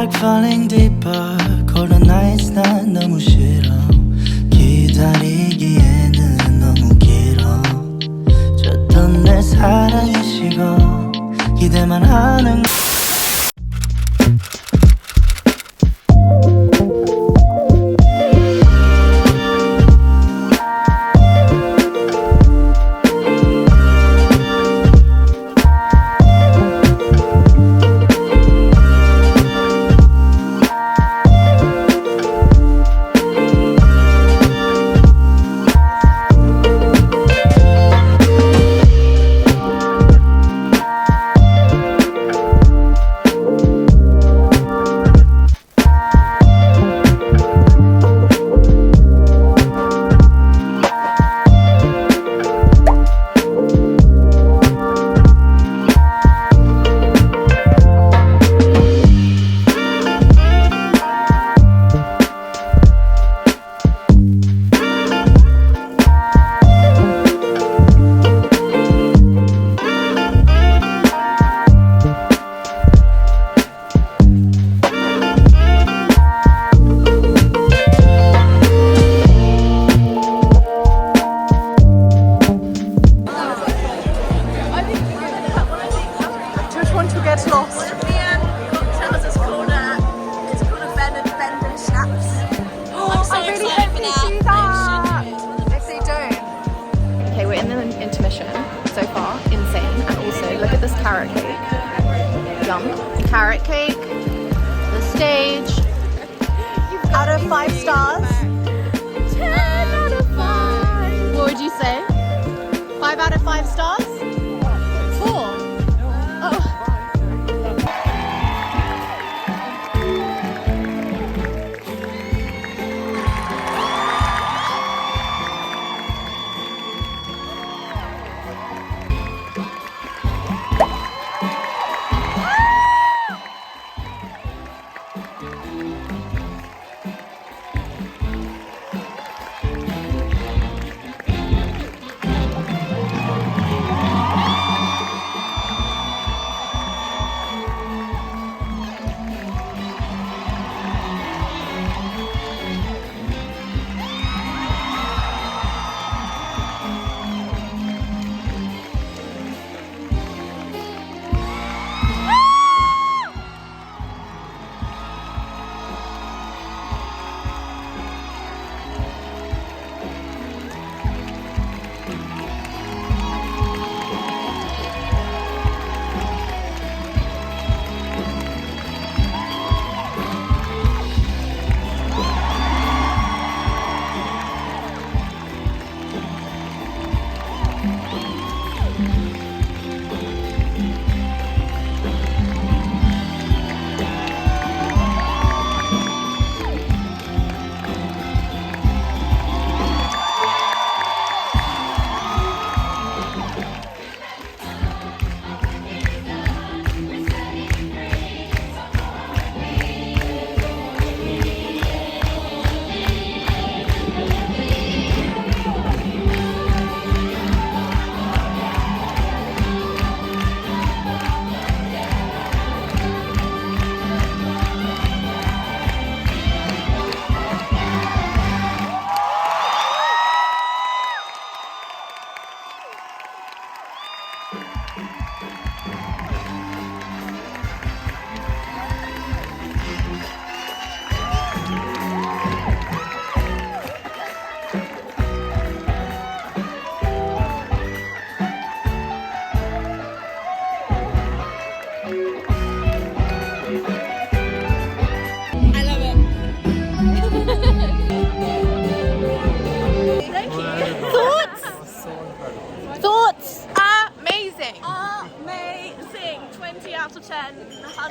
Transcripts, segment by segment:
like falling deeper. Cold nights 난 너무 싫어. 기다리기에는 너무 길어. 줬던 내 사랑이 식어. 기대만 하는 so far, insane. And also look at this carrot cake. Yum. Carrot cake, the stage. Out of 5 stars. 10 out of 5. What would you say? 5 out of 5 stars? 4. Oh.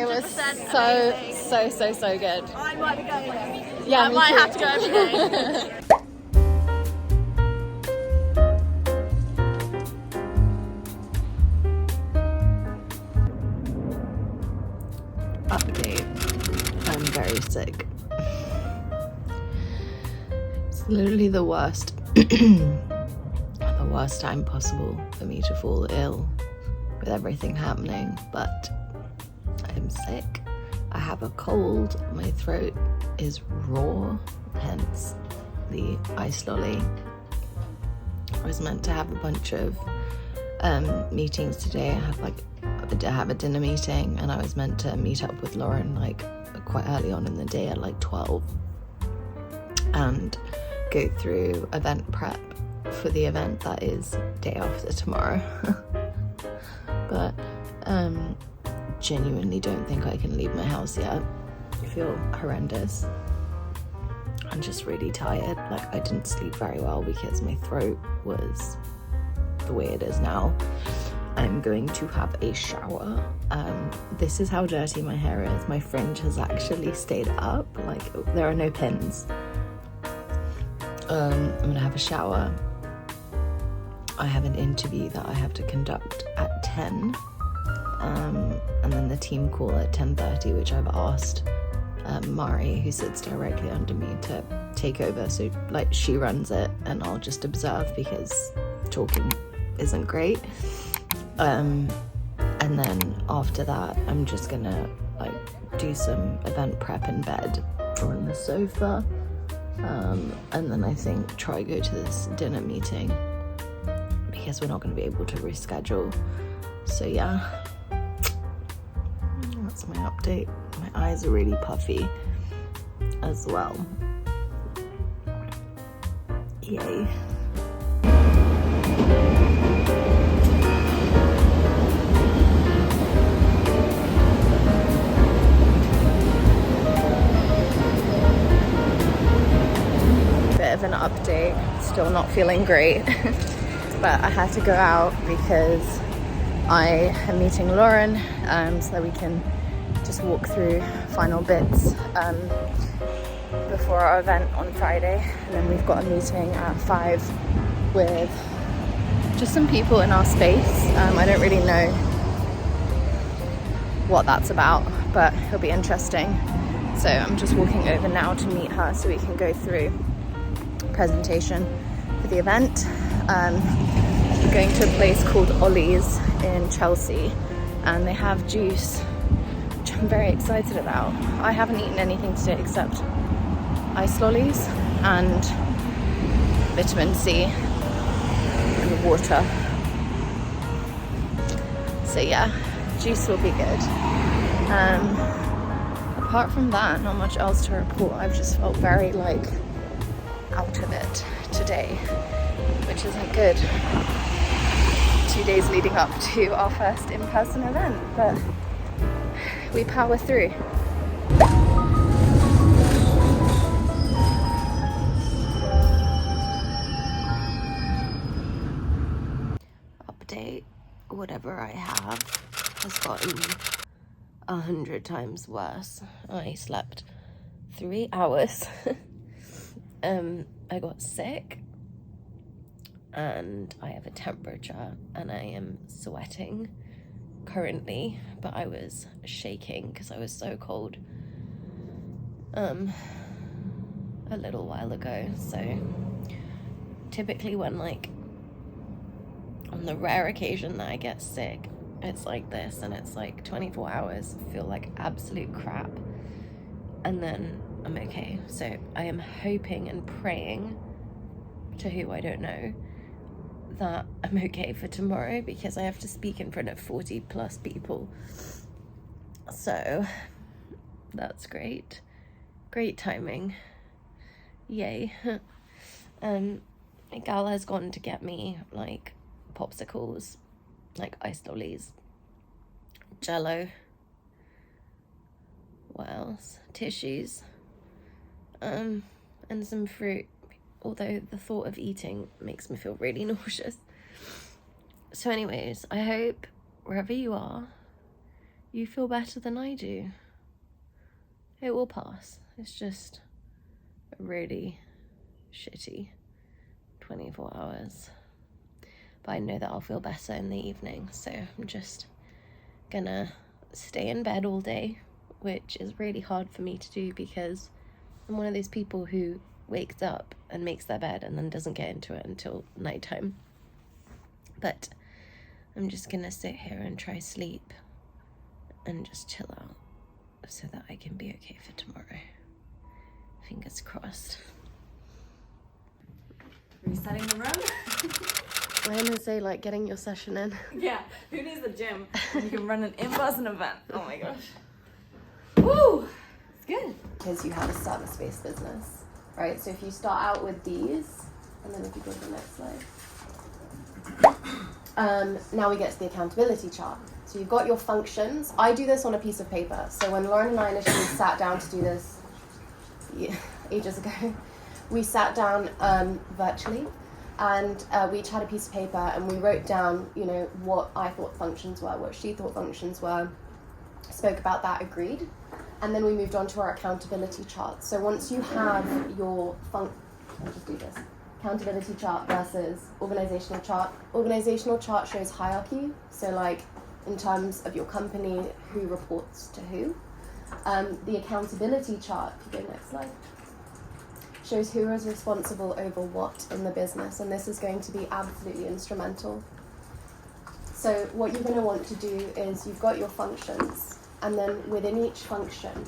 It was so good. I might be going there. Yeah, I might have to go every day. Update. I'm very sick. It's literally the worst. The worst time possible for me to fall ill with everything happening, but I'm sick. I have a cold, my throat is raw, hence the ice lolly. I was meant to have a bunch of meetings today. I have a dinner meeting, and I was meant to meet up with Lauren like quite early on in the day at like 12 and go through event prep for the event that is day after tomorrow. But genuinely don't think I can leave my house yet. I feel horrendous. I'm just really tired. Like, I didn't sleep very well because my throat was the way it is now. I'm going to have a shower. This is how dirty my hair is. My fringe has actually stayed up. Like, there are no pins. I'm gonna have a shower. I have an interview that I have to conduct at 10. And then the team call at 10:30, which I've asked Mari, who sits directly under me, to take over. So like, she runs it and I'll just observe because talking isn't great. And then after that, I'm just gonna like do some event prep in bed or on the sofa. And then I think try go to this dinner meeting because we're not going to be able to reschedule. So yeah, that's my update. My eyes are really puffy as well. Yay. Bit of an update, still not feeling great. But I had to go out because I am meeting Lauren, so that we can just walk through final bits before our event on Friday. And then we've got a meeting at 5 with just some people in our space. I don't really know what that's about, but it'll be interesting. So I'm just walking over now to meet her so we can go through presentation for the event. We're going to a place called Ollie's in Chelsea, and they have juice, which I'm very excited about. I haven't eaten anything today except ice lollies and vitamin C and water. So yeah, juice will be good. Apart from that, not much else to report. I've just felt very like out of it today, which isn't good. 2 days leading up to our first in-person event, but we power through. Update, whatever I have has gotten 100 times worse. I slept 3 hours. I got sick and I have a temperature and I am sweating currently, but I was shaking because I was so cold a little while ago. So typically when, like, on the rare occasion that I get sick, it's like this, and it's like 24 hours feel like absolute crap, and then I'm okay. So I am hoping and praying to who I don't know that I'm okay for tomorrow, because I have to speak in front of 40 plus people. So that's great. Great timing. Yay. My gal has gone to get me like popsicles, like ice lollies, Jello, what else? Tissues, and some fruit, although the thought of eating makes me feel really nauseous. So anyways, I hope wherever you are, you feel better than I do. It will pass. It's just a really shitty 24 hours. But I know that I'll feel better in the evening, so I'm just gonna stay in bed all day, which is really hard for me to do because I'm one of those people who wakes up and makes their bed and then doesn't get into it until nighttime. But I'm just gonna sit here and try sleep and just chill out so that I can be okay for tomorrow. Fingers crossed. Resetting the room. When is they like getting your session in? Yeah, who needs the gym when you can run an in-person event? Oh my gosh. Woo! It's good. Because you have a service-based business, right? So if you start out with these, and then if you go to the next slide. Now we get to the accountability chart. So you've got your functions. I do this on a piece of paper. So when Lauren and I initially sat down to do this ages ago, we sat down virtually, and we each had a piece of paper, and we wrote down, you know, what I thought functions were, what she thought functions were, spoke about that, agreed, and then we moved on to our accountability chart. So once you have your I'll just do this. Accountability chart versus organizational chart. Organizational chart shows hierarchy, so like in terms of your company, who reports to who. The accountability chart, if you go next slide, shows who is responsible over what in the business, and this is going to be absolutely instrumental. So what you're going to want to do is you've got your functions, and then within each function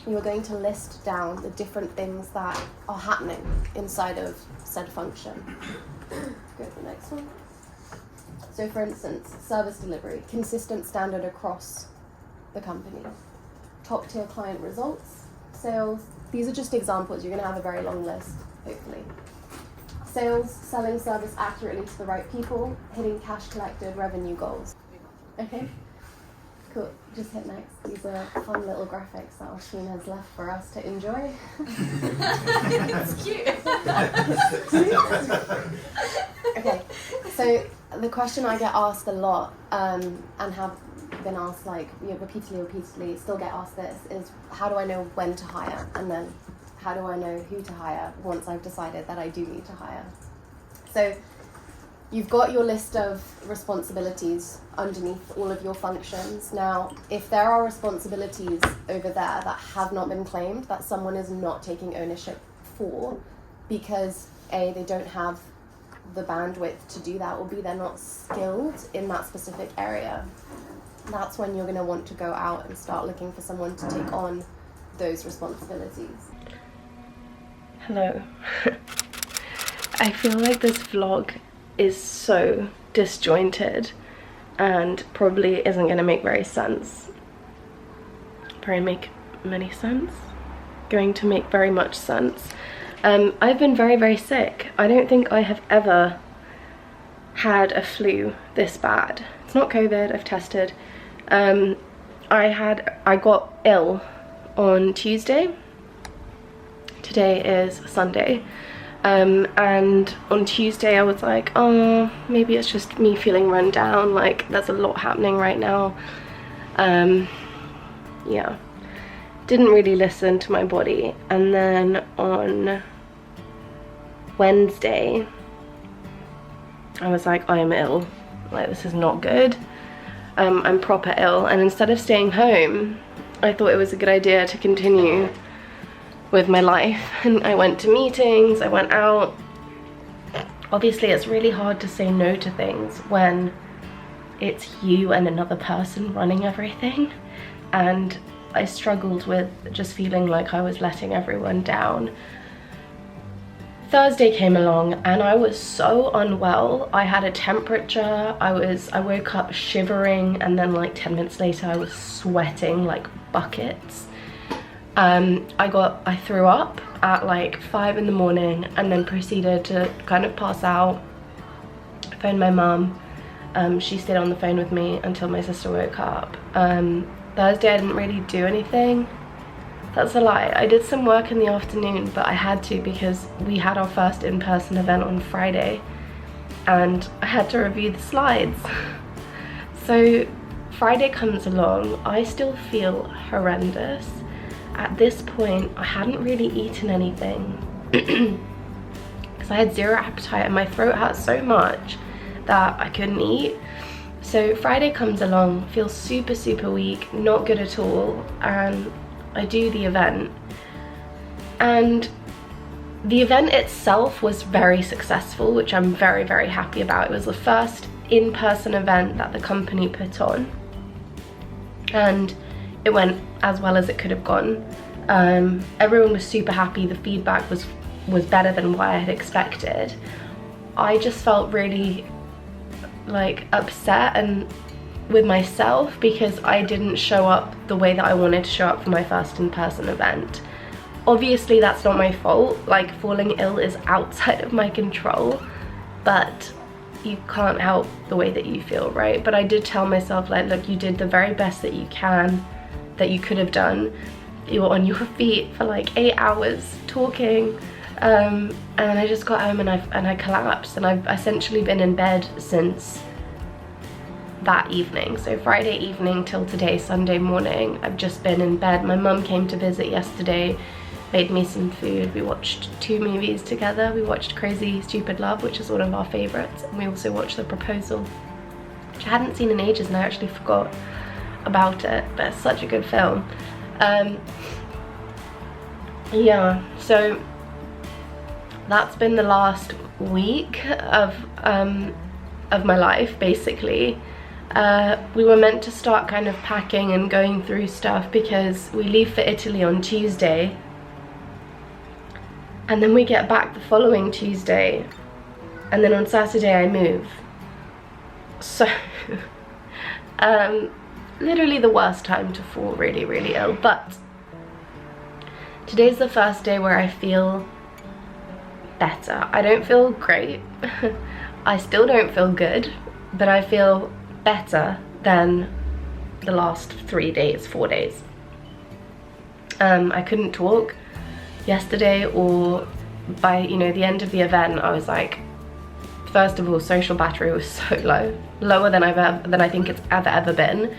you're going to list down the different things that are happening inside of said function. Go to the next one. So for instance, service delivery, consistent standard across the company. Top tier client results, sales. These are just examples. You're going to have a very long list, hopefully. Sales, selling service accurately to the right people, hitting cash collected, revenue goals. Okay, cool. Just hit next. These are fun little graphics that our team has left for us to enjoy. It's cute. Okay, so the question I get asked a lot, and have been asked like repeatedly, still get asked this, is how do I know when to hire, and then how do I know who to hire once I've decided that I do need to hire. So you've got your list of responsibilities underneath all of your functions. Now, if there are responsibilities over there that have not been claimed, that someone is not taking ownership for, because A, they don't have the bandwidth to do that, or B, they're not skilled in that specific area, that's when you're going to want to go out and start looking for someone to take on those responsibilities. Hello. I feel like this vlog is so disjointed and probably isn't going to make very sense. Going to make very much sense. I've been very sick. I don't think I have ever had a flu this bad. It's not COVID, I've tested. I got ill on Tuesday. Today is Sunday. And on Tuesday I was like, oh, maybe it's just me feeling run down, like there's a lot happening right now. Yeah, didn't really listen to my body. And then on Wednesday I was like, I am ill, like this is not good. I'm proper ill, and instead of staying home, I thought it was a good idea to continue with my life, and I went to meetings, I went out. Obviously it's really hard to say no to things when it's you and another person running everything, and I struggled with just feeling like I was letting everyone down. Thursday came along and I was so unwell. I had a temperature, I woke up shivering, and then like 10 minutes later I was sweating like buckets. I threw up at like 5 in the morning and then proceeded to kind of pass out. I phoned my mum. She stayed on the phone with me until my sister woke up. Thursday I didn't really do anything. That's a lie. I did some work in the afternoon, but I had to because we had our first in-person event on Friday and I had to review the slides. So Friday comes along, I still feel horrendous. At this point, I hadn't really eaten anything because I had zero appetite and my throat hurt so much that I couldn't eat. So Friday comes along, feel super weak, not good at all, and I do the event. And the event itself was very successful, which I'm very happy about. It was the first in-person event that the company put on. And it went as well as it could have gone. Everyone was super happy. The feedback was better than what I had expected. I just felt really like upset and with myself because I didn't show up the way that I wanted to show up for my first in-person event. Obviously that's not my fault, like falling ill is outside of my control, but you can't help the way that you feel, right? But I did tell myself, like, look, you did the very best that you can, that you could have done. You were on your feet for like 8 hours talking, and I just got home and I collapsed, and I've essentially been in bed since that evening. So Friday evening till today, Sunday morning, I've just been in bed. My mum came to visit yesterday, made me some food. We watched 2 movies together. We watched Crazy Stupid Love, which is one of our favorites, and we also watched The Proposal, which I hadn't seen in ages and I actually forgot about it, but it's such a good film. Yeah, so that's been the last week of my life, basically. We were meant to start kind of packing and going through stuff because we leave for Italy on Tuesday, and then we get back the following Tuesday, and then on Saturday I move. So literally the worst time to fall really, really ill. But today's the first day where I feel better. I don't feel great. I still don't feel good, but I feel better than the last 3 days, 4 days. I couldn't talk yesterday, or by the end of the event I was like, first of all, social battery was so low, lower than I think it's ever been.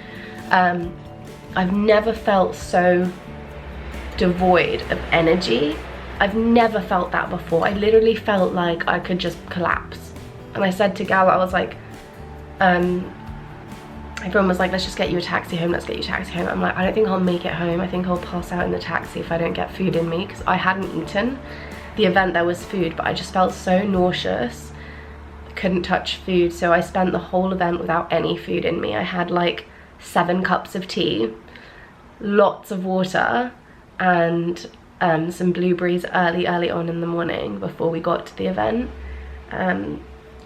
I've never felt so devoid of energy. I've never felt that before. I literally felt like I could just collapse. And I said to Gal, I was like, everyone was like, let's just get you a taxi home, let's get you a taxi home. I'm like, I don't think I'll make it home. I think I'll pass out in the taxi if I don't get food in me, because I hadn't eaten. The event there was food, but I just felt so nauseous. I couldn't touch food, so I spent the whole event without any food in me. I had like 7 cups of tea, lots of water, and some blueberries early on in the morning before we got to the event.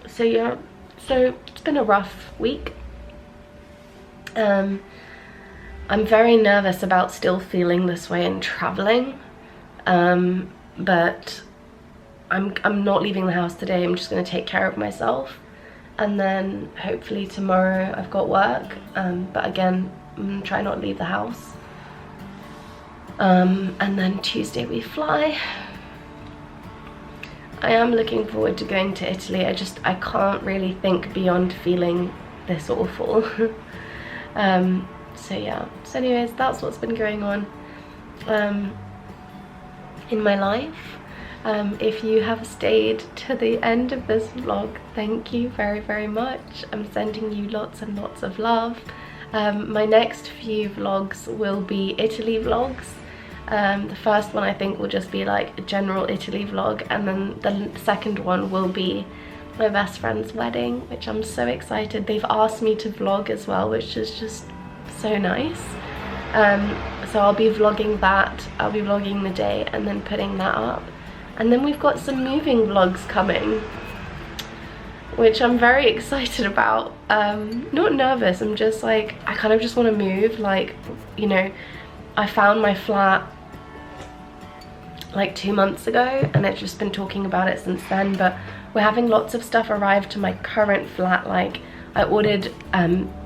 So yeah, so it's been a rough week. I'm very nervous about still feeling this way and traveling, but I'm not leaving the house today. I'm just going to take care of myself, and then hopefully tomorrow I've got work, but again, I'm going to try not to leave the house, and then Tuesday we fly. I am looking forward to going to Italy. I can't really think beyond feeling this awful. So yeah, so anyways, that's what's been going on in my life. If you have stayed to the end of this vlog, thank you very much. I'm sending you lots and lots of love. My next few vlogs will be Italy vlogs. The first one I think will just be like a general Italy vlog, and then the second one will be my best friend's wedding, which I'm so excited. They've asked me to vlog as well, which is just so nice. So I'll be vlogging that. I'll be vlogging the day and then putting that up. And then we've got some moving vlogs coming, which I'm very excited about. Not nervous, I'm just like, I kind of just want to move. Like, I found my flat like 2 months ago, and I've just been talking about it since then, but we're having lots of stuff arrive to my current flat. Like, I ordered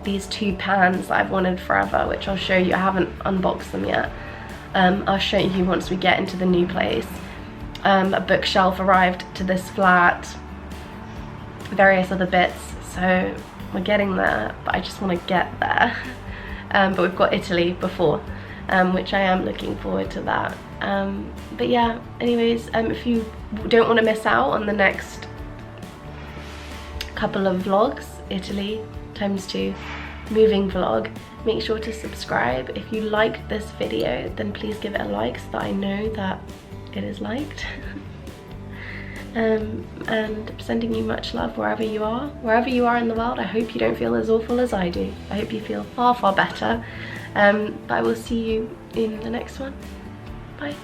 these 2 pans that I've wanted forever, which I'll show you. I haven't unboxed them yet. I'll show you once we get into the new place. A bookshelf arrived to this flat, various other bits, so we're getting there, but I just want to get there. But we've got Italy before, which I am looking forward to that. But yeah, anyways, if you don't want to miss out on the next couple of vlogs, Italy ×2 moving vlog, make sure to subscribe. If you liked this video, then please give it a like so that I know that it is liked. And I'm sending you much love wherever you are in the world. I hope you don't feel as awful as I do. I hope you feel far better. But I will see you in the next one. Bye.